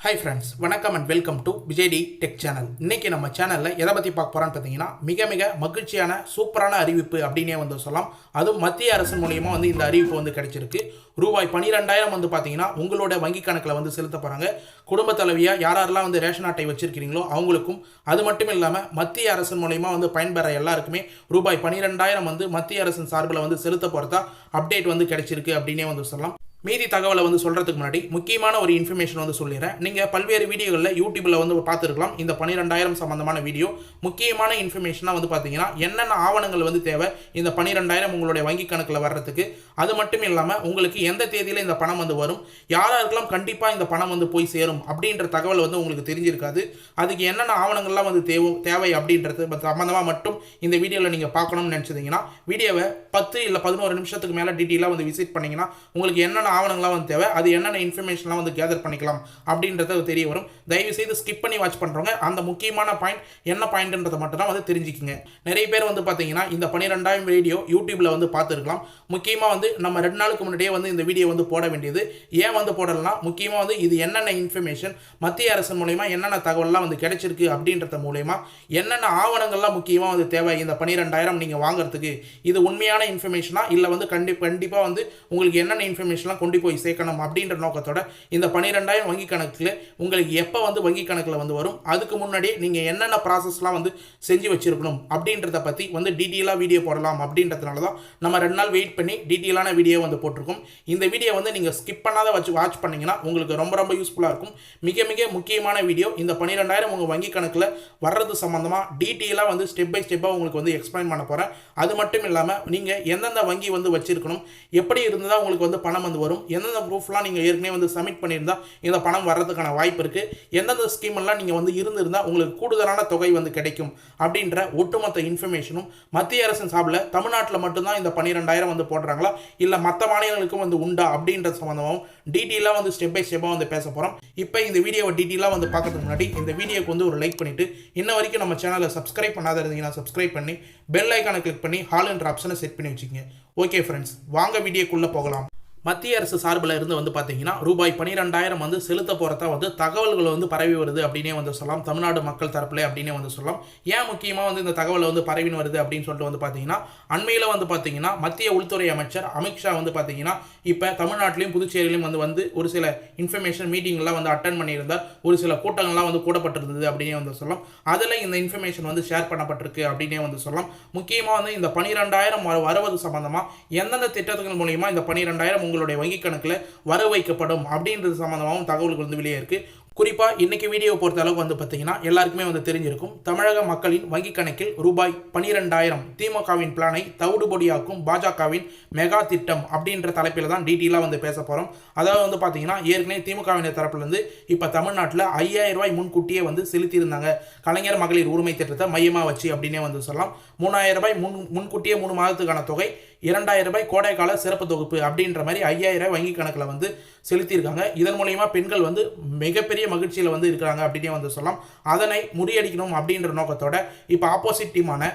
Hi friends, வணக்கம் and welcome to விஜய்டி tech channel. இன்றைக்கி நம்ம சேனலில் எதை பற்றி பார்க்க போகிறான்னு பார்த்தீங்கன்னா, மிக மகிழ்ச்சியான சூப்பரான அறிவிப்பு அப்படின்னே வந்து சொல்லலாம். அதுவும் மத்திய அரசு மூலியமாக வந்து இந்த அறிவிப்பு வந்து கிடைச்சிருக்கு. ரூபாய் 12,000 வந்து பார்த்தீங்கன்னா உங்களோட வங்கி கணக்கில் வந்து செலுத்த போகிறாங்க. குடும்ப தலைவியாக யாரெல்லாம் வந்து ரேஷன் அட்டை வச்சிருக்கிறீங்களோ அவங்களுக்கும், அது மட்டும் இல்லாமல் மத்திய அரசு மூலியமாக வந்து பயன்பெற எல்லாருக்குமே ரூபாய் 12,000 வந்து மத்திய அரசின் சார்பில் வந்து செலுத்த போகிறதா அப்டேட் வந்து கிடைச்சிருக்கு அப்படின்னே வந்து சொல்லலாம். மீதி தகவலை வந்து சொல்கிறதுக்கு முன்னாடி முக்கியமான ஒரு இன்ஃபர்மேஷன் வந்து சொல்லிடுறேன். நீங்கள் பல்வேறு வீடியோகளில் யூடியூப்பில் வந்து பார்த்துருக்கலாம். இந்த 12,000 சம்மந்தமான வீடியோ முக்கியமான இன்ஃபர்மேஷனாக வந்து பார்த்தீங்கன்னா என்னென்ன ஆவணங்கள் வந்து தேவை இந்த 12,000 உங்களுடைய வங்கி கணக்கில் வர்றதுக்கு, அது மட்டும் இல்லாமல் உங்களுக்கு எந்த தேதியில் இந்த பணம் வந்து வரும், யாராருக்கெல்லாம் கண்டிப்பாக இந்த பணம் வந்து போய் சேரும் அப்படின்ற தகவல் வந்து உங்களுக்கு தெரிஞ்சிருக்காது. அதுக்கு என்னென்ன ஆவணங்கள்லாம் வந்து தேவை அப்படின்றது சம்மந்தமாக மட்டும் இந்த வீடியோவில் நீங்கள் பார்க்கணும்னு நினச்சிங்கன்னா வீடியோவை 10 இல்லை 11 நிமிஷத்துக்கு மேலே டீட்டெயிலாக வந்து விசிட் பண்ணிங்கன்னா உங்களுக்கு என்னென்ன ஆவணங்கள்லாம் வந்து தேவை, அது என்னென்ன இன்ஃபர்மேஷன்லாம் வந்து கேதர் பண்ணிக்கலாம் அப்படின்றது தெரிய வரும். தயவு செய்து ஸ்கிப் பண்ணி வாட்ச் பண்ணுறவங்க அந்த முக்கியமான பாயிண்ட் என்ன பாயிண்ட்ன்றதை மட்டும் தான் வந்து தெரிஞ்சுக்கிங்க. நிறைய பேர் வந்து பார்த்தீங்கன்னா இந்த 12,000 வீடியோ யூடியூப்ல வந்து பார்த்துருக்கலாம். முக்கியமாக வந்து நம்ம 2 நாளுக்கு முன்னாடியே வந்து இந்த வீடியோ வந்து போட வேண்டியது. ஏன் வந்து போடலாம், முக்கியமாக வந்து இது என்னென்ன இன்ஃபர்மேஷன் மத்திய அரசு மூலயமா என்னென்ன தகவல்லாம் வந்து கிடைச்சிருக்கு அப்படின்றத மூலயமா என்னென்ன ஆவணங்கள்லாம் முக்கியமாக வந்து தேவை இந்த 12,000 நீங்கள் வாங்குறதுக்கு, இது உண்மையான இன்ஃபர்மேஷனா இல்லை வந்து கண்டிப்பாக வந்து உங்களுக்கு என்னென்ன இன்ஃபர்மேஷன்லாம் கொண்டு போய் சேர்க்கணும் அப்படின்ற நோக்கத்தோட இந்த 12,000 வங்கி கணக்கில் உங்களுக்கு எப்போ வந்து வங்கி கணக்கில் வந்து வரும், அதுக்கு முன்னாடியே நீங்கள் என்னென்ன ப்ராசஸ்லாம் வந்து செஞ்சு வச்சிருக்கணும் அப்படின்றத பற்றி வந்து டீட்டெயிலாக வீடியோ போடலாம் அப்படின்றதுனால தான் நம்ம 2 நாள் வெயிட் பண்ணி டீட்டெயிலான வீடியோ வந்து போட்டிருக்கோம். இந்த வீடியோ வந்து நீங்கள் ஸ்கிப் பண்ணாத வாட்ச் பண்ணிங்கன்னா உங்களுக்கு ரொம்ப யூஸ்ஃபுல்லாக இருக்கும். மிக முக்கியமான வீடியோ. இந்த 12,000 உங்கள் வங்கி கணக்கில் வர்றது சம்மந்தமாக டீட்டெயிலாக வந்து ஸ்டெப் பை ஸ்டெப்பாக உங்களுக்கு வந்து எக்ஸ்பிளைன் பண்ண போகிறேன். அது மட்டும் இல்லாமல் நீங்கள் எந்தெந்த வங்கி வந்து வச்சிருக்கணும், எப்படி இருந்தால் உங்களுக்கு வந்து பணம் வந்து வரும், எந்தெந்த ப்ரூஃப்லாம் நீங்கள் ஏற்கனவே வந்து சப்மிட் பண்ணியிருந்தால் இந்த பணம் வர்றதுக்கான வாய்ப்பு இருக்குது, எந்தெந்த ஸ்கீமெல்லாம் நீங்கள் வந்து இருந்திருந்தால் உங்களுக்கு கூடுதலான தொகை வந்து கிடைக்கும் அப்படின்ற ஒட்டுமொத்த இன்ஃபர்மேஷனும் மத்திய அரசின் சார்பில் தமிழ்நாட்டில் மட்டும்தான் இந்த 12,000 வந்து போடுறாங்களா இல்லை மற்ற மாநிலங்களுக்கும் வந்து உண்டா அப்படின்ற சம்மந்தமாகவும் டீட்டெயிலாக வந்து ஸ்டெப் பை ஸ்டெப்பாக வந்து பேச போகிறோம். இப்போ இந்த வீடியோவை டீட்டெயிலாக வந்து பார்க்கறதுக்கு முன்னாடி இந்த வீடியோக்கு வந்து ஒரு லைக் பண்ணிவிட்டு இன்ன வரைக்கும் நம்ம சேனலை சப்ஸ்கிரைப் பண்ணாத இருந்தீங்கன்னா சப்ஸ்கிரைப் பண்ணி பெல் ஐக்கானை கிளிக் பண்ணி ஹால் என்ற ஆப்ஷனை செட் பண்ணி வச்சுக்கோங்க. ஓகே ஃப்ரெண்ட்ஸ், வாங்க வீடியோக்குள்ளே போகலாம். மத்திய அரசு சார்பில் இருந்து வந்து பார்த்தீங்கன்னா ரூபாய் 12,000 வந்து செலுத்த போகிறதா வந்து தகவல்கள் வந்து பரவி வருது அப்படின்னே வந்து சொல்லலாம். தமிழ்நாடு மக்கள் தரப்பில் அப்படின்னே வந்து சொல்லலாம். ஏன் முக்கியமாக வந்து இந்த தகவலை வந்து பரவின்னு வருது அப்படின்னு சொல்லிட்டு வந்து பார்த்தீங்கன்னா, அண்மையில் வந்து பார்த்தீங்கன்னா மத்திய உள்துறை அமைச்சர் அமித்ஷா வந்து பார்த்தீங்கன்னா இப்போ தமிழ்நாட்டிலையும் புதுச்சேரியிலையும் வந்து ஒரு சில இன்ஃபர்மேஷன் மீட்டிங்லாம் வந்து அட்டன் பண்ணியிருந்தார். ஒரு சில கூட்டங்கள்லாம் வந்து கூடப்பட்டிருந்தது அப்படின்னே வந்து சொல்லலாம். அதில் இந்த இன்ஃபர்மேஷன் வந்து ஷேர் பண்ணப்பட்டிருக்கு அப்படின்னே வந்து சொல்லலாம். முக்கியமாக வந்து இந்த 12,000 வருவது சம்பந்தமாக எந்தெந்த திட்டங்கள் மூலியமாக இந்த 12,000 உங்களுடைய வங்கி கணக்கில் வர வைக்கப்படும் அப்படின்றது சம்பந்தமாகவும் தகவல்கள் வந்து வெளியே இருக்கு. குறிப்பாக இன்றைக்கி வீடியோ பொறுத்த அளவுக்கு வந்து பார்த்தீங்கன்னா எல்லாருக்குமே வந்து தெரிஞ்சிருக்கும். தமிழக மக்களின் வங்கி கணக்கில் ரூபாய் 12,000 திமுகவின் பிளானை தவிடுபொடியாக்கும் பாஜகவின் மெகா திட்டம் அப்படின்ற தலைப்பில் தான் டீட்டெயிலாக வந்து பேச போகிறோம். அதாவது வந்து பார்த்தீங்கன்னா ஏற்கனவே திமுகவின் தரப்புலேருந்து இப்போ தமிழ்நாட்டில் 5,000 ரூபாய் முன்கூட்டியே வந்து செலுத்தியிருந்தாங்க. கலைஞர் மகளிர் உரிமை திட்டத்தை மையமாக வச்சு அப்படின்னே வந்து சொல்லலாம். 3,000 ரூபாய் முன்கூட்டியே 3 மாதத்துக்கான தொகை, 2,000 ரூபாய் கோடைக்கால சிறப்பு தொகுப்பு அப்படின்ற மாதிரி 5,000 ரூபாய் வங்கி கணக்கில் வந்து செலுத்தியிருக்காங்க. இதன் மூலயமா பெண்கள் வந்து மிகப்பெரிய மகிழ்ச்சியில் வந்து இருக்கிறாங்க அப்படின்னே வந்து சொல்லலாம். அதனை முறியடிக்கணும் அப்படின்ற நோக்கத்தோட இப்போ ஆப்போசிட் டீமான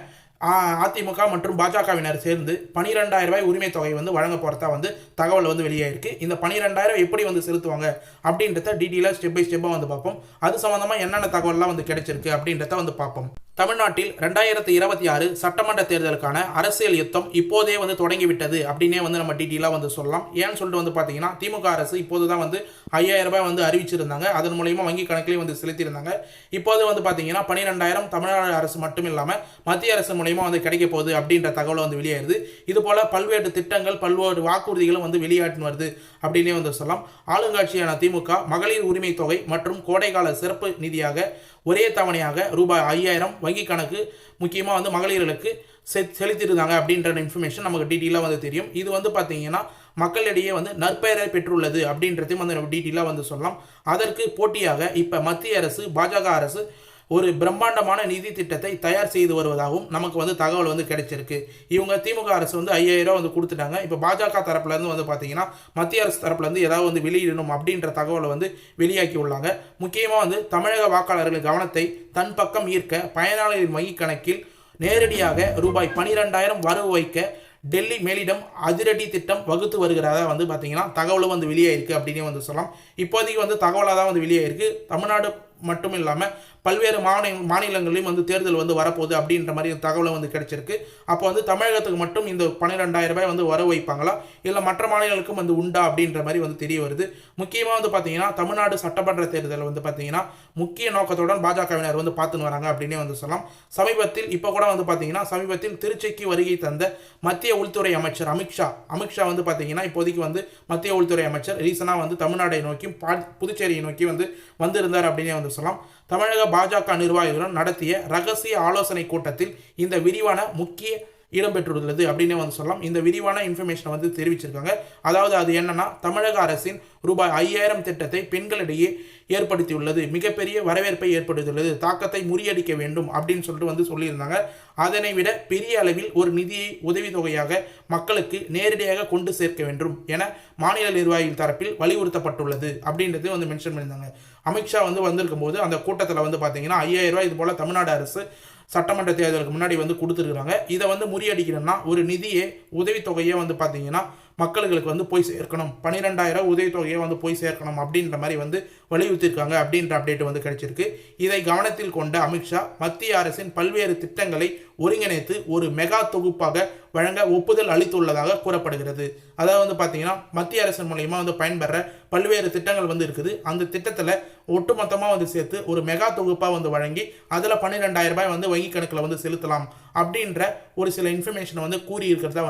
அதிமுக மற்றும் பாஜகவினர் சேர்ந்து 12,000 ரூபாய் உரிமை தொகை வந்து வழங்க போகிறதா வந்து தகவல் வந்து வெளியாயிருக்கு. இந்த 12,000 எப்படி வந்து செலுத்துவாங்க அப்படின்றத டீட்டெயிலாக ஸ்டெப் பை ஸ்டெப்பாக வந்து பார்ப்போம். அது சம்மந்தமாக என்னென்ன தகவல்லாம் வந்து கிடைச்சிருக்கு அப்படின்றத வந்து பார்ப்போம். தமிழ்நாட்டில் 2026 சட்டமன்ற தேர்தலுக்கான அரசியல் யுத்தம் இப்போதே வந்து தொடங்கிவிட்டது அப்படின்னே வந்து நம்ம டீட்டெயிலாக வந்து சொல்லலாம். ஏன்னு சொல்லிட்டு வந்து பார்த்தீங்கன்னா திமுக அரசு இப்போது தான் வந்து 5,000 ரூபாய் வந்து அறிவிச்சிருந்தாங்க. அதன் மூலயமா வங்கி கணக்கிலையும் வந்து செலுத்தியிருந்தாங்க. இப்போது வந்து பார்த்தீங்கன்னா 12,000 தமிழ்நாடு அரசு மட்டும் இல்லாமல் மத்திய அரசு மூலயமா வந்து கிடைக்க போகுது அப்படின்ற தகவல் வந்து வெளியாயிருது. இது போல பல்வேறு திட்டங்கள் பல்வேறு வாக்குறுதிகளும் வந்து வெளியாட்டு வருது அப்படின்னே வந்து சொல்லலாம். ஆளுங்கட்சியான திமுக மகளிர் உரிமை தொகை மற்றும் கோடைக்கால சிறப்பு நிதியாக ஒரே தவணையாக ரூபாய் 5,000 வங்கி கணக்கு முக்கியமாக வந்து மகளிர்களுக்கு செலுத்தியிருந்தாங்க அப்படின்ற இன்ஃபர்மேஷன் நமக்கு டீட்டெயிலாக வந்து தெரியும். இது வந்து பார்த்தீங்கன்னா மக்களிடையே வந்து நற்பெயரை பெற்றுள்ளது அப்படின்றதையும் வந்து நம்ம டீட்டெயிலாக வந்து சொல்லலாம். அதற்கு போட்டியாக இப்போ மத்திய அரசு பாஜக அரசு ஒரு பிரம்மாண்டமான நிதி திட்டத்தை தயார் செய்து வருவதாகவும் நமக்கு வந்து தகவல் வந்து கிடைச்சிருக்கு. இவங்க திமுக அரசு வந்து 5,000 ரூபா வந்து கொடுத்துட்டாங்க. இப்போ பாஜக தரப்புலேருந்து வந்து பார்த்தீங்கன்னா மத்திய அரசு தரப்புலேருந்து ஏதாவது வந்து வெளியிடணும் அப்படின்ற தகவலை வந்து வெளியாக்கி உள்ளாங்க. முக்கியமாக வந்து தமிழக வாக்காளர்கள் கவனத்தை தன் பக்கம் ஈர்க்க பயனாளர்களின் வங்கி கணக்கில் நேரடியாக ரூபாய் 12,000 வரவு வைக்க டெல்லி மேலிடம் அதிரடி திட்டம் வகுத்து வருகிறதா வந்து பார்த்தீங்கன்னா தகவலும் வந்து வெளியாயிருக்கு அப்படின்னு வந்து சொல்லலாம். இப்போதைக்கு வந்து தகவலாக தான் வந்து வெளியாயிருக்கு. தமிழ்நாடு மட்டும் இல்லாமல் பல்வேறு மாநிலங்களிலும் வந்து தேர்தல் வந்து வரப்போகுது அப்படின்ற மாதிரி தகவலும் வந்து கிடைச்சிருக்கு. அப்போ வந்து தமிழகத்துக்கு மட்டும் இந்த 12,000 ரூபாய் வந்து வர வைப்பாங்களா, இல்லை மற்ற மாநிலங்களுக்கும் வந்து உண்டா அப்படின்ற மாதிரி வந்து தெரிய வருது. முக்கியமாக வந்து பார்த்தீங்கன்னா தமிழ்நாடு சட்டமன்ற தேர்தல் வந்து பார்த்தீங்கன்னா முக்கிய நோக்கத்துடன் பாஜகவினர் வந்து பார்த்துன்னு வராங்க அப்படின்னே வந்து சொல்லலாம். இப்போ கூட வந்து பார்த்தீங்கன்னா சமீபத்தில் திருச்சிக்கு வருகை தந்த மத்திய உள்துறை அமைச்சர் அமித்ஷா வந்து பார்த்தீங்கன்னா இப்போதைக்கு வந்து மத்திய உள்துறை அமைச்சர் ரீசனாக வந்து தமிழ்நாடை நோக்கி புதுச்சேரியை நோக்கி வந்திருந்தார் அப்படின்னே வந்து சொல்லலாம். தமிழக பாஜக நிர்வாகிகளுடன் நடத்திய ரகசிய ஆலோசனை கூட்டத்தில் இந்த விரிவான முக்கிய இடம்பெற்றுள்ளது அப்படின்னு வந்து சொல்லலாம். இந்த விரிவான இன்ஃபர்மேஷனை வந்து தெரிவிச்சிருக்காங்க. அதாவது அது என்னன்னா, தமிழக அரசின் ரூபாய் 5,000 திட்டத்தை பெண்களிடையே ஏற்படுத்தியுள்ளது, மிகப்பெரிய வரவேற்பை ஏற்படுத்தியுள்ளது, தாக்கத்தை முறியடிக்க வேண்டும் அப்படின்னு சொல்லிட்டு சொல்லியிருந்தாங்க. அதனை விட பெரிய அளவில் ஒரு நிதியை உதவித்தொகையாக மக்களுக்கு நேரடியாக கொண்டு சேர்க்க வேண்டும் என மாநில நிர்வாகிகள் தரப்பில் வலியுறுத்தப்பட்டுள்ளது அப்படின்றது மென்ஷன் பண்ணியிருந்தாங்க. அமித்ஷா வந்திருக்கும் போது அந்த கூட்டத்தில் பார்த்தீங்கன்னா 5,000 ரூபாய் இது போல தமிழ்நாடு அரசு சட்டமன்ற தேர்தலுக்கு முன்னாடி கொடுத்துருக்குறாங்க. இதை முறியடிக்கணும்னா ஒரு நிதியை உதவித்தொகையை பார்த்தீங்கன்னா மக்களுக்கு போய் சேர்க்கணும், 12,000 உதவித்தொகையை போய் சேர்க்கணும் அப்படின்ற மாதிரி வலியுறுத்திருக்காங்க அப்படின்ற அப்டேட் கிடைச்சிருக்கு. இதை கவனத்தில் கொண்ட அமித்ஷா மத்திய அரசின் பல்வேறு திட்டங்களை ஒருங்கிணைத்து ஒரு மெகா தொகுப்பாக வழங்க ஒப்புதல் அளித்துள்ளதாக கூறப்படுகிறது. அதாவது பார்த்தீங்கன்னா மத்திய அரசின் மூலமா பயன்பெற பல்வேறு திட்டங்கள் இருக்குது. அந்த திட்டத்தில் ஒட்டுமொத்தமாக சேர்த்து ஒரு மெகா தொகுப்பாக வழங்கி அதில் 12,000 ரூபாய் வங்கி கணக்கில் செலுத்தலாம் அப்படின்ற ஒரு சில இன்ஃபர்மேஷனை கூறி இருக்கிறதா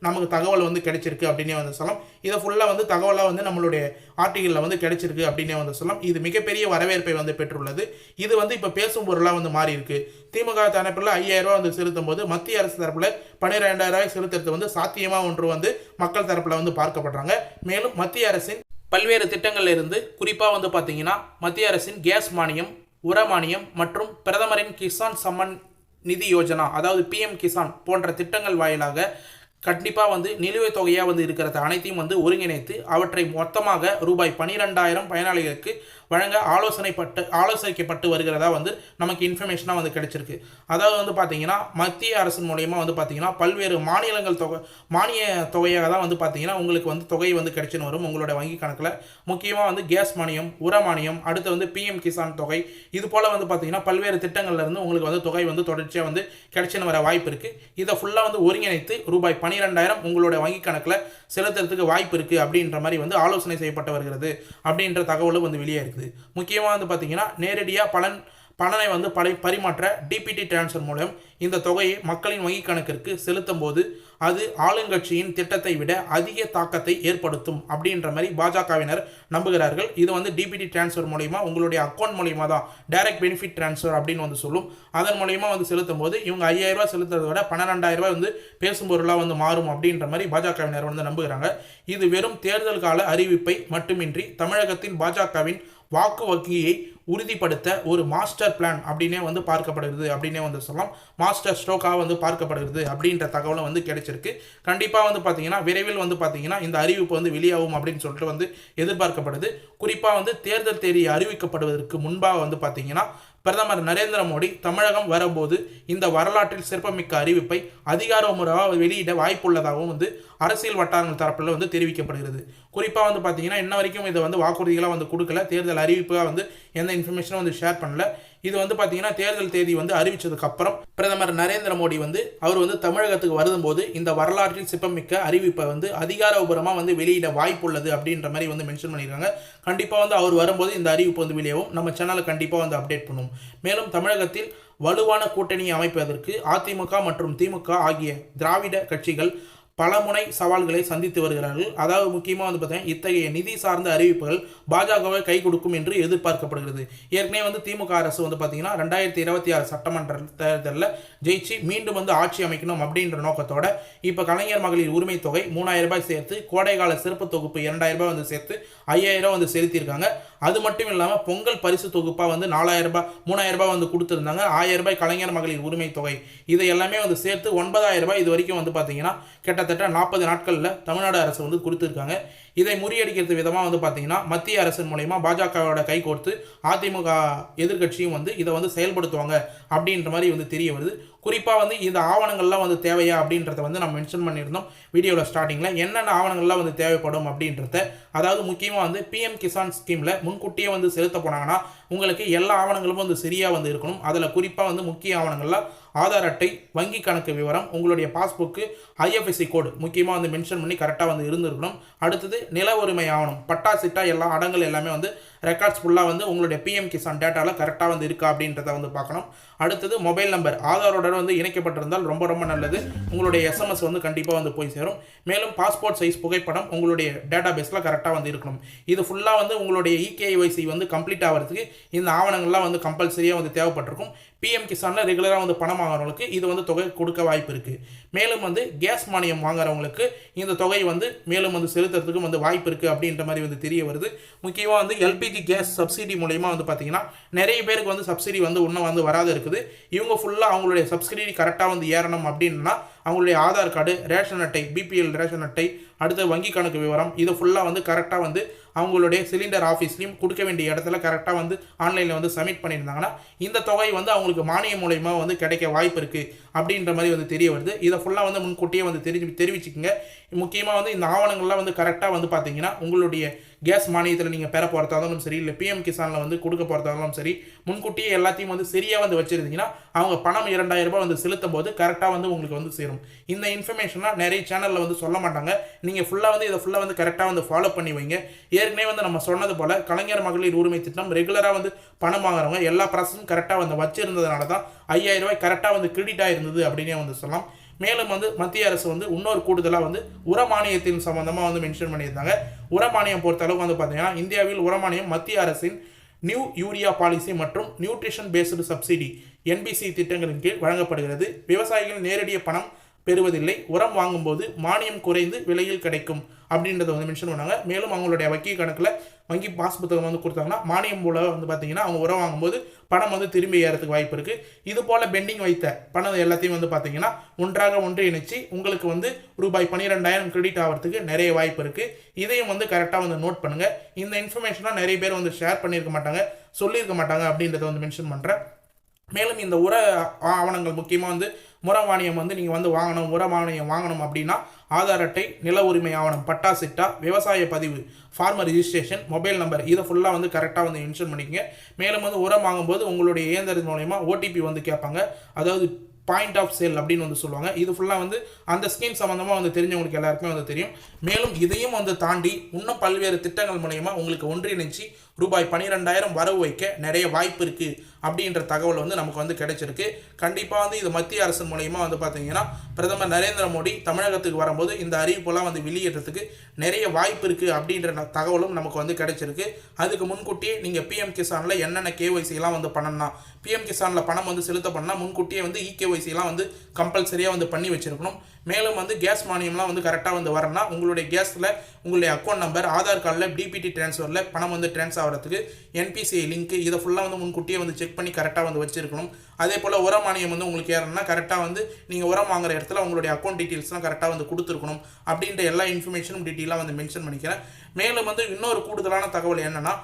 நமக்கு தகவல் கிடைச்சிருக்கு அப்படின்னே சொல்லலாம். இதை ஃபுல்லாக தகவலாக நம்மளுடைய ஆர்டிகலில் கிடைச்சிருக்கு அப்படின்னே சொல்லலாம். இது மிகப்பெரிய வரவேற்பை பெற்றுள்ளது. இது இப்போ பேசும் பொருளாக மாறி இருக்கு. திமுக தரப்பில் 5,000 ரூபாய் செலுத்தும் போது மத்திய அரசு தரப்பில் 12,000 ரூபாய் செலுத்துறது சாத்தியமாக ஒன்று மக்கள் தரப்பில் பார்க்கப்படுறாங்க. மேலும் மத்திய அரசின் பல்வேறு திட்டங்கள்ல இருந்து குறிப்பாக பார்த்தீங்கன்னா மத்திய அரசின் கேஸ் மானியம், உர மானியம் மற்றும் பிரதமரின் கிசான் சம்மன் நிதி யோஜனா, அதாவது PM கிசான் போன்ற திட்டங்கள் வாயிலாக கண்டிப்பாக நிலுவைத் தொகையாக இருக்கிறது அனைத்தையும் ஒருங்கிணைத்து அவற்றை மொத்தமாக ரூபாய் 12,000 பயனாளிகளுக்கு வழங்க ஆலோசிக்கப்பட்டு வருகிறதா நமக்கு இன்ஃபர்மேஷனாக கிடைச்சிருக்கு. அதாவது பார்த்தீங்கன்னா மத்திய அரசின் மூலயமா பார்த்தீங்கன்னா பல்வேறு மானிய தொகையாக தான் பார்த்தீங்கன்னா உங்களுக்கு தொகை கிடைச்சுன்னு வரும் உங்களோட வங்கி கணக்கில். முக்கியமாக கேஸ் மானியம், உர மானியம், அடுத்து PM கிசான் தொகை, இது போல் பார்த்தீங்கன்னா பல்வேறு திட்டங்கள்ல இருந்து உங்களுக்கு தொகை தொடர்ச்சியாக கிடைச்சுன்னு வர வாய்ப்பு இருக்குது. இதை ஃபுல்லாக ஒருங்கிணைத்து ரூபாய் 12,000 உங்களோட வங்கி கணக்கில் செலுத்துறதுக்கு வாய்ப்பு இருக்குது அப்படின்ற மாதிரி ஆலோசனை செய்யப்பட்டு வருகிறது அப்படின்ற தகவலும் வெளியே இருக்குது. முக்கியமாக பார்த்தீங்கன்னா நேரடியாக பணனை பரிமாற்ற டிபிடி டிரான்ஸ்ஃபர் மூலம் இந்த தொகையை மக்களின் வங்கி கணக்கிற்கு செலுத்தும் போது அது ஆளுங்கட்சியின் திட்டத்தை விட அதிக தாக்கத்தை ஏற்படுத்தும் அப்படின்ற மாதிரி பாஜகவினர் நம்புகிறார்கள். இது டிபிடி டிரான்ஸ்ஃபர் மூலமா உங்களுடைய அக்கௌண்ட் மூலமா தான் டைரக்ட் பெனிஃபிட் டிரான்ஸ்ஃபர் அப்படின்னு சொல்லும். அதன் மூலமா செலுத்தும் போது இவங்க 5,000 ரூபாய் செலுத்துறதை விட 12,000 ரூபாய் பேசும் பொருளாக மாறும் அப்படின்ற மாதிரி பாஜகவினர் நம்புகிறாங்க. இது வெறும் தேர்தல் கால அறிவிப்பை மட்டுமின்றி தமிழகத்தின் பாஜகவின் வாக்கு வங்கியை உறுதிப்படுத்த ஒரு மாஸ்டர் பிளான் அப்படின்னே பார்க்கப்படுகிறது அப்படின்னே சொல்லலாம். மாஸ்டர் ஸ்ட்ரோக்காக பார்க்கப்படுகிறது அப்படின்ற தகவலும் கிடைச்சிருக்கு. கண்டிப்பாக பார்த்தீங்கன்னா விரைவில் பார்த்தீங்கன்னா இந்த அறிவிப்பு வெளியாகும் அப்படின்னு சொல்லிட்டு எதிர்பார்க்கப்படுது. குறிப்பாக தேர்தல் தேதி அறிவிக்கப்படுவதற்கு முன்பாக பார்த்தீங்கன்னா பிரதமர் நரேந்திர மோடி தமிழகம் வரும்போது இந்த வரலாற்றில் சிறப்புமிக்க அறிவிப்பை அதிகாரமுறையாக வெளியிட வாய்ப்புள்ளதாகவும் அரசியல் வட்டாரங்கள் தரப்பில் தெரிவிக்கப்படுகிறது. குறிப்பாக பார்த்தீங்கன்னா இன்ன வரைக்கும் இதை வாக்குறுதிகளாக கொடுக்கல, தேர்தல் அறிவிப்பாக எந்த இன்ஃபர்மேஷனும் ஷேர் பண்ணல. இது பார்த்தீங்கன்னா தேர்தல் தேதி அறிவிச்சதுக்கு அப்புறம் பிரதமர் நரேந்திர மோடி அவர் தமிழகத்துக்கு வரும்போது இந்த வரலாற்றில் சிறப்புமிக்க அறிவிப்பை அதிகாரபூர்வமாக வெளியிட வாய்ப்புள்ளது அப்படின்ற மாதிரி மென்ஷன் பண்ணியிருக்காங்க. கண்டிப்பாக அவர் வரும்போது இந்த அறிவிப்பு வெளியாகும். நம்ம சேனலை கண்டிப்பாக அப்டேட் பண்ணுவோம். மேலும் தமிழகத்தில் வலுவான கூட்டணியை அமைப்பதற்கு அதிமுக மற்றும் திமுக ஆகிய திராவிட கட்சிகள் பலமுனை சவால்களை சந்தித்து வருகிறார்கள். அதாவது முக்கியமாக பார்த்தீங்கன்னா இத்தகைய நிதி சார்ந்த அறிவிப்புகள் பாஜகவை கை கொடுக்கும் என்று எதிர்பார்க்கப்படுகிறது. ஏற்கனவே திமுக அரசு பார்த்தீங்கன்னா 2026 சட்டமன்ற தேர்தலில் ஜெயிச்சு மீண்டும் ஆட்சி அமைக்கணும் அப்படின்ற நோக்கத்தோட இப்போ கலைஞர் மகளிர் உரிமை தொகை 3,000 ரூபாய் சேர்த்து, கோடைகால சிறப்பு தொகுப்பு 2,000 ரூபாய் சேர்த்து 5,000 ரூபாய் செலுத்தியிருக்காங்க. அது மட்டும் இல்லாமல் பொங்கல் பரிசு தொகுப்பாக 4,000 ரூபாய் 3,000 ரூபாய் கொடுத்துருந்தாங்க. 1,000 ரூபாய் கலைஞர் மகளிர் உரிமை தொகை, இதை எல்லாமே சேர்த்து 9,000 ரூபாய் இது வரைக்கும் பார்த்தீங்கன்னா கிட்டத்தட்ட 40 நாட்களில் தமிழ்நாடு அரசு கொடுத்துருக்காங்க. இதை முறியடிக்கிறது விதமாக வந்து பார்த்தீங்கன்னா மத்திய அரசின் மூலயமா பாஜகவோட கை கோர்த்து அதிமுக எதிர்கட்சியும் வந்து இதை வந்து செயல்படுத்துவாங்க அப்படின்ற மாதிரி வந்து தெரிய வருது. குறிப்பாக வந்து இந்த ஆவணங்கள்லாம் வந்து தேவையா அப்படின்றத வந்து நம்ம மென்ஷன் பண்ணியிருந்தோம் வீடியோவில் ஸ்டார்டிங்கில். என்னென்ன ஆவணங்கள்லாம் வந்து தேவைப்படும் அப்படின்றத, அதாவது முக்கியமாக வந்து பிஎம் கிசான் ஸ்கீமில் முன்கூட்டியே வந்து செலுத்த போனாங்கன்னா உங்களுக்கு எல்லா ஆவணங்களும் வந்து சரியாக வந்து இருக்கணும். அதில் குறிப்பாக வந்து முக்கிய ஆவணங்கள்லாம் ஆதார் அட்டை, வங்கி கணக்கு விவரம், உங்களுடைய பாஸ்புக்கு, ஐஎஃப்எஸ்சி கோடு முக்கியமாக வந்து மென்ஷன் பண்ணி கரெக்டாக வந்து இருந்திருக்கணும். அடுத்தது நில உரிமை ஆவணம், பட்டா சிட்டா எல்லா அடங்கல் எல்லாமே வந்து ரெக்கார்ட்ஸ் ஃபுல்லாக வந்து உங்களுடைய பிஎம் கிசான் டேட்டாவில் கரெக்டாக வந்து இருக்கா அப்படின்றத வந்து பார்க்கணும். அடுத்தது மொபைல் நம்பர் ஆதாரோட வந்து இணைக்கப்பட்டிருந்தால் ரொம்ப ரொம்ப நல்லது. உங்களுடைய எஸ்எம்எஸ் வந்து கண்டிப்பாக வந்து போய் சேரும். மேலும் பாஸ்போர்ட் சைஸ் புகைப்படம் உங்களுடைய டேட்டா பேஸில் கரெக்டாக வந்து இருக்கணும். இது ஃபுல்லாக வந்து உங்களுடைய இகேஒய்சி வந்து கம்ப்ளீட் ஆகிறதுக்கு இந்த ஆவணங்கள்லாம் வந்து கம்பல்சரியாக வந்து தேவைப்பட்டிருக்கும். பிஎம் கிசானில் ரெகுலராக வந்து பணம் வாங்குறவங்களுக்கு இது வந்து தொகை கொடுக்க வாய்ப்பு இருக்குது. மேலும் வந்து கேஸ் மானியம் வாங்குறவங்களுக்கு இந்த தொகை வந்து மேலும் வந்து செலுத்துறதுக்கும் வந்து வாய்ப்பு இருக்குது அப்படின்ற மாதிரி வந்து தெரிய வருது. முக்கியமாக வந்து எல்பிஜி கேஸ் சப்சிடி மூலயமா வந்து பார்த்தீங்கன்னா நிறைய பேருக்கு வந்து சப்சிடி வந்து இன்னும் வந்து வராது இருக்குது. இவங்க ஃபுல்லாக அவங்களுடைய சப்சிடி கரெக்டாக வந்து ஏறணும் அப்படின்னா அவங்களுடைய ஆதார் கார்டு, ரேஷன் அட்டை, பிபிஎல் ரேஷன் அட்டை, அடுத்த வங்கி கணக்கு விவரம் இதை ஃபுல்லாக வந்து கரெக்டாக வந்து அவங்களுடைய சிலிண்டர் ஆஃபீஸ்லையும் கொடுக்க வேண்டிய இடத்துல கரெக்டாக வந்து ஆன்லைனில் வந்து சப்மிட் பண்ணியிருந்தாங்கன்னா இந்த தொகை வந்து அவங்களுக்கு மானியம் மூலயமா வந்து கிடைக்க வாய்ப்பு இருக்குது அப்படின்ற மாதிரி வந்து தெரிய வருது. இதை ஃபுல்லாக வந்து முன்கூட்டியே வந்து தெரிவிச்சுக்கோங்க. முக்கியமாக வந்து இந்த ஆவணங்கள்லாம் வந்து கரெக்டாக வந்து பார்த்தீங்கன்னா உங்களுடைய கேஸ் மானியத்தில் நீங்கள் பெற போகிறதாலும் சரி, இல்லை பிஎம் கிசானில் வந்து கொடுக்க போகிறதாலும் சரி, முன்கூட்டியே எல்லாத்தையும் வந்து சரியாக வந்து வச்சுருந்தீங்கன்னா அவங்க பணம் 2000 ரூபாய் வந்து செலுத்தும் போது கரெக்டாக வந்து உங்களுக்கு வந்து சேரும். இந்த இன்ஃபர்மேஷனாக நிறைய சேனலில் வந்து சொல்ல மாட்டாங்க. நீங்கள் ஃபுல்லாக வந்து இதை ஃபுல்லாக வந்து கரெக்டாக வந்து ஃபாலோ பண்ணி வைங்க. ஏற்கனவே வந்து நம்ம சொன்னது போல் கலைஞர் மகளிர் உரிமை திட்டம் ரெகுலராக வந்து பணம் வாங்குறவங்க எல்லா ப்ராசஸும் கரெக்டாக வந்து வச்சிருந்ததுனால தான் 5000 ரூபாய் கரெக்டாக வந்து கிரெடிட் ஆகிருந்தது அப்படின்னே வந்து சொல்லலாம். மேலும் வந்து மத்திய அரசு வந்து இன்னொரு கூடுதலாக வந்து உர மானியத்தின் சம்பந்தமாக வந்து மென்ஷன் பண்ணியிருந்தாங்க. உர மானியம் பொறுத்த அளவுக்கு வந்து பார்த்தீங்கன்னா இந்தியாவில் உர மானியம் மத்திய அரசின் நியூ யூரியா பாலிசி மற்றும் நியூட்ரிஷன் பேஸ்டு சப்சிடி என்பிசி திட்டங்களின் கீழ் வழங்கப்படுகிறது. விவசாயிகள் நேரடிய பணம் பெறுவதில்லை. உரம் வாங்கும்போது மானியம் குறைந்து விலையில் கிடைக்கும் அப்படின்றத வந்து மென்ஷன் பண்ணாங்க. மேலும் அவங்களுடைய வங்கி கணக்கில் வங்கி பாஸ் புத்தகம் வந்து கொடுத்தாங்கன்னா மானியம் போல வந்து பார்த்தீங்கன்னா அவங்க உரம் வாங்கும்போது பணம் வந்து திரும்பி ஏறதுக்கு வாய்ப்பு இருக்குது. இது போல் பெண்டிங் வைத்த பணம் எல்லாத்தையும் வந்து பார்த்தீங்கன்னா ஒன்றாக இணைச்சு உங்களுக்கு வந்து ரூபாய் 12,000 கிரெடிட் ஆகிறதுக்கு நிறைய வாய்ப்பு இருக்குது. இதையும் வந்து கரெக்டாக வந்து நோட் பண்ணுங்கள். இந்த இன்ஃபர்மேஷனாக நிறைய பேர் வந்து ஷேர் பண்ணியிருக்க மாட்டாங்க, சொல்லியிருக்க மாட்டாங்க அப்படின்றத வந்து மென்ஷன் பண்ணுறேன். மேலும் இந்த உர ஆவணங்கள் முக்கியமாக வந்து உர மானியம் வந்து நீங்கள் வந்து உர மானியம் வாங்கணும் அப்படின்னா ஆதார் அட்டை, நில உரிமை ஆவணம், பட்டா சிட்டா, விவசாய பதிவு, ஃபார்மர் ரிஜிஸ்ட்ரேஷன், மொபைல் நம்பர் இதை ஃபுல்லாக வந்து கரெக்டாக வந்து மென்ஷன் பண்ணிக்கங்க. மேலும் வந்து உரம் வாங்கும்போது உங்களுடைய இயந்திரத்தின் மூலயமா ஓடிபி வந்து கேட்பாங்க, அதாவது பாயிண்ட் ஆஃப் சேல் அப்படின்னு வந்து சொல்லுவாங்க. இது ஃபுல்லாக வந்து அந்த ஸ்கீம் சம்மந்தமாக வந்து தெரிஞ்சவங்களுக்கு எல்லாருக்குமே வந்து தெரியும். மேலும் இதையும் வந்து தாண்டி இன்னும் பல்வேறு திட்டங்கள் மூலயமா உங்களுக்கு ஒன்றிணைச்சு ரூபாய் 12,000 வரவு வைக்க நிறைய வாய்ப்பு இருக்குது அப்படின்ற தகவல் வந்து நமக்கு வந்து கிடைச்சிருக்கு. கண்டிப்பாக வந்து இது மத்திய அரசின் மூலயமா வந்து பார்த்தீங்கன்னா பிரதமர் நரேந்திர மோடி தமிழகத்துக்கு வரும்போது இந்த அறிவிப்பெல்லாம் வந்து வெளியிடுறதுக்கு நிறைய வாய்ப்பு இருக்குது அப்படின்ற தகவலும் நமக்கு வந்து கிடைச்சிருக்கு. அதுக்கு முன்கூட்டியே நீங்கள் பிஎம் கிசானில் என்னென்ன கேஒய்சிலாம் வந்து பண்ணணும், பிஎம் கிசானில் பணம் வந்து செலுத்த பண்ணால் முன்கூட்டியே வந்து இகேஒய்சிலாம் வந்து கம்பல்சரியாக வந்து பண்ணி வச்சிருக்கணும். மேலும் வந்து கேஸ் மானியம்லாம் வந்து கரெக்டாக வந்து வரணும்னா உங்களுடைய கேஸில் உங்களுடைய அக்கௌண்ட் நம்பர், ஆதார் கார்டில் டிபிடி டிரான்ஸ்ஃபரில் பணம் வந்து ட்ரான்ஸ்ஃபர் ஆகிறதுக்கு என்பிசிஐ லிங்க் இதை ஃபுல்லாக வந்து முன்கூட்டியே வந்து செக் பண்ணி கரெக்டாக வந்து வச்சிருக்கணும். அதே போல் உர மானியம் வந்து உங்களுக்கு ஏறணும்னா கரெக்டாக வந்து நீங்கள் உரம் வாங்குற இடத்துல உங்களுடைய அக்கௌண்ட் டீட்டெயில்ஸ்லாம் கரெக்டாக வந்து கொடுத்துருக்கணும் அப்படின்ற எல்லா இன்ஃபர்மேஷனும் டீட்டெயிலாக வந்து மென்ஷன் பண்ணிக்கிறேன். மேலும் வந்து இன்னொரு கூடுதலான தகவல் என்னென்னா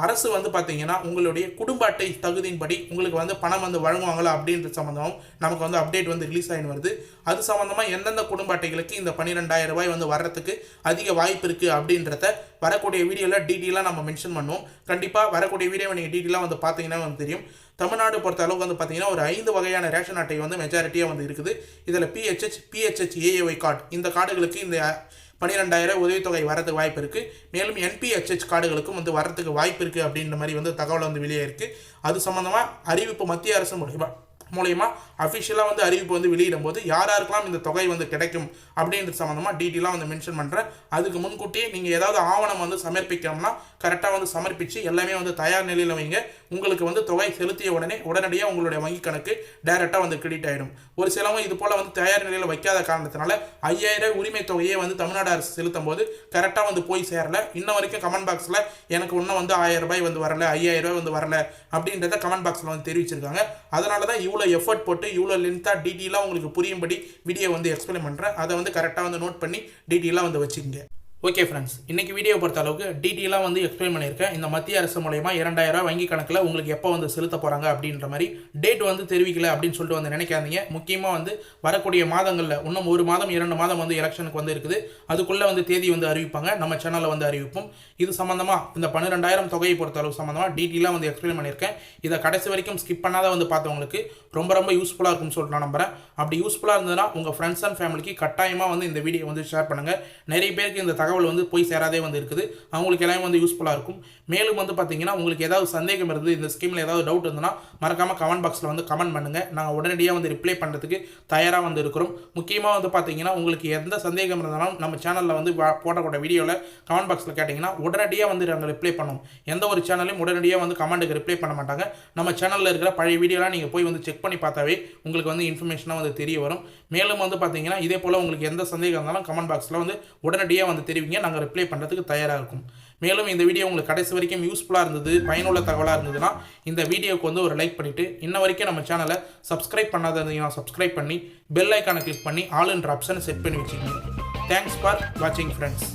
அரசு வந்து பார்த்தீங்கன்னா உங்களுடைய குடும்ப அட்டை தகுதியின்படி உங்களுக்கு வந்து பணம் வந்து வழங்குவாங்களா அப்படின்ற சம்மந்தமும் நமக்கு வந்து அப்டேட் வந்து ரிலீஸ் ஆகி வருது. அது சம்மந்தமாக எந்தெந்த குடும்ப அட்டைகளுக்கு இந்த 12,000 ரூபாய் வந்து வர்றதுக்கு அதிக வாய்ப்பு இருக்குது அப்படின்றத வரக்கூடிய வீடியோவில் டீட்டெயிலாக நம்ம மென்ஷன் பண்ணுவோம். கண்டிப்பாக வரக்கூடிய வீடியோவை நீங்கள் டீட்டெயிலாக வந்து பார்த்தீங்கன்னா வந்து தெரியும். தமிழ்நாடு பொறுத்த அளவுக்கு வந்து பார்த்தீங்கன்னா ஒரு 5 வகையான ரேஷன் அட்டை வந்து மெஜாரிட்டியாக வந்து இருக்குது. இதில் பிஹெச்ஹெச் ஏஏஒய் கார்டு இந்த கார்டுகளுக்கு இந்த 12,000 உதவித்தொகை வரதுக்கு வாய்ப்பு இருக்குது. மேலும் என்பிஹெச்ஹெச் கார்டுகளுக்கும் வந்து வரதுக்கு வாய்ப்பு இருக்குது அப்படின்ற மாதிரி வந்து தகவல் வந்து வெளியே இருக்குது. அது சம்மந்தமாக அறிவிப்பு மத்திய அரசு மூலயமா அஃபிஷியலாக வந்து அறிவிப்பு வந்து வெளியிடும் போது யாருக்கெல்லாம் இந்த தொகை வந்து கிடைக்கும் அப்படின்ற சம்மந்தமாக டீட்டெயிலாக வந்து மென்ஷன் பண்ணுறேன். அதுக்கு முன்கூட்டியே நீங்கள் ஏதாவது ஆவணம் வந்து சமர்ப்பிக்கணும்னா கரெக்டாக வந்து சமர்ப்பித்து எல்லாமே வந்து தயார் நிலையில் வைங்க. உங்களுக்கு வந்து தொகை செலுத்திய உடனடியாக உங்களுடைய வங்கி கணக்கு டைரெக்டாக வந்து கிரெடிட் ஆகிடும். ஒரு சிலவங்க இது போல் வந்து தயார் நிலையில் வைக்காத காரணத்தினால 5000 உரிமை தொகையை வந்து தமிழ்நாடு அரசு செலுத்தும் போது கரெக்டாக வந்து போய் சேரல. இன்ன வரைக்கும் கமெண்ட் பாக்ஸில் எனக்கு இன்னும் வந்து 1000 ரூபாய் வந்து வரல, 5000 ரூபாய் வந்து வரல அப்படின்றத கமெண்ட் பாக்ஸில் வந்து தெரிவிச்சிருக்காங்க. அதனால தான் இவ்வளோ எஃபர்ட் போட்டு இவ்வளோ லென்த்தாக டீட்டெயிலாக உங்களுக்கு புரியும்படி வீடியோ வந்து எக்ஸ்பிளைன் பண்ணுறேன். அதை வந்து கரெக்டாக வந்து நோட் பண்ணி டீட்டெயிலாக வந்து வச்சுக்கோங்க. ஓகே ஃப்ரெண்ட்ஸ், இன்றைக்கி வீடியோ பொறுத்த அளவுக்கு டீட்டெயிலாக வந்து எக்ஸ்பிளைன் பண்ணியிருக்கேன். இந்த மத்திய அரசு மூலயமா 2000 வங்கி கணக்கில் உங்களுக்கு எப்போ வந்து செலுத்த போகிறாங்க அப்படின்ற மாதிரி டேட் வந்து தெரிவிக்கல அப்படின்னு சொல்லிட்டு வந்து நினைக்காதீங்க. முக்கியமாக வந்து வரக்கூடிய மாதங்களில் இன்னும் 1 மாதம் 2 மாதம் வந்து எலெக்ஷனுக்கு வந்து இருக்குது. அதுக்குள்ளே வந்து தேதி வந்து அறிவிப்பாங்க. நம்ம சேனலில் வந்து அறிவிப்போம். இது சம்மந்தமாக இந்த 12000 தொகையை பொறுத்த அளவு சம்மந்தமாக டீட்டெயிலாக வந்து எக்ஸ்பிளைன் பண்ணியிருக்கேன். இதை கடைசி வரைக்கும் ஸ்கிப் பண்ணாத வந்து பார்த்தவங்களுக்கு ரொம்ப யூஸ்ஃபுல்லாக இருக்கும்னு சொல்லிட்டு நான் நம்புகிறேன். அப்படி யூஸ்ஃபுல்லாக இருந்ததுன்னா உங்கள் ஃப்ரெண்ட்ஸ் அண்ட் ஃபேமிலிக்கு கட்டாயமாக வந்து இந்த வீடியோ வந்து ஷேர் பண்ணுங்கள். நிறைய பேருக்கு இந்த தகவல் வந்து போய் சேராதே வந்து இருக்குது. அவங்களுக்கு எல்லாம் வந்து யூஸ்ஃபுல்லாக இருக்கும். மேலும் வந்து பார்த்தீங்கன்னா உங்களுக்கு ஏதாவது சந்தேகம் இருந்து இந்த ஸ்கீமில் ஏதாவது டவுட் இருந்ததுன்னா மறக்காமல் கமெண்ட் பாக்ஸில் வந்து கமெண்ட் பண்ணுங்கள். நாங்கள் உடனடியாக வந்து ரிப்ளை பண்ணுறதுக்கு தயாராக வந்து இருக்கிறோம். முக்கியமாக வந்து பார்த்தீங்கன்னா உங்களுக்கு எந்த சந்தேகம் இருந்தாலும் நம்ம சேனலில் வந்து போடக்கூடிய வீடியோவில் கமெண்ட் பாக்ஸில் கேட்டிங்கன்னா உடனடியாக வந்து நாங்கள் ரிப்ளை பண்ணுவோம். எந்த ஒரு சேனலையும் உடனடியாக வந்து கமெண்ட்டுக்கு ரிப்ளை பண்ண மாட்டாங்க. நம்ம சேனலில் இருக்கிற பழைய வீடியோலாம் நீங்கள் போய் வந்து செக் பண்ணி பார்த்தாவே உங்களுக்கு வந்து இன்ஃபர்மேஷனாக வந்து தெரிய வரும். மேலும் வந்து பார்த்தீங்கன்னா இதே போல் உங்களுக்கு எந்த சந்தேகம் இருந்தாலும் கமெண்ட் பாக்ஸில் வந்து உடனடியாக வந்து தெரிவிங்க. நாங்கள் ரிப்ளை பண்ணுறதுக்கு தயாராக இருக்கும். மேலும் இந்த வீடியோ உங்களுக்கு கடைசி வரைக்கும் யூஸ்ஃபுல்லாக இருந்தது, பயனுள்ள தகவலாக இருந்ததுன்னா இந்த வீடியோவுக்கு வந்து ஒரு லைக் பண்ணிவிட்டு இன்ன வரைக்கும் நம்ம சேனலை சப்ஸ்கிரைப் பண்ணாத இருந்தீங்கன்னா சப்ஸ்கிரைப் பண்ணி பெல் ஐக்கானை கிளிக் பண்ணி ஆல் என்ற ஆப்ஷனை செட் பண்ணி வச்சுக்கோங்க. தேங்க்ஸ் ஃபார் வாட்சிங் ஃப்ரெண்ட்ஸ்.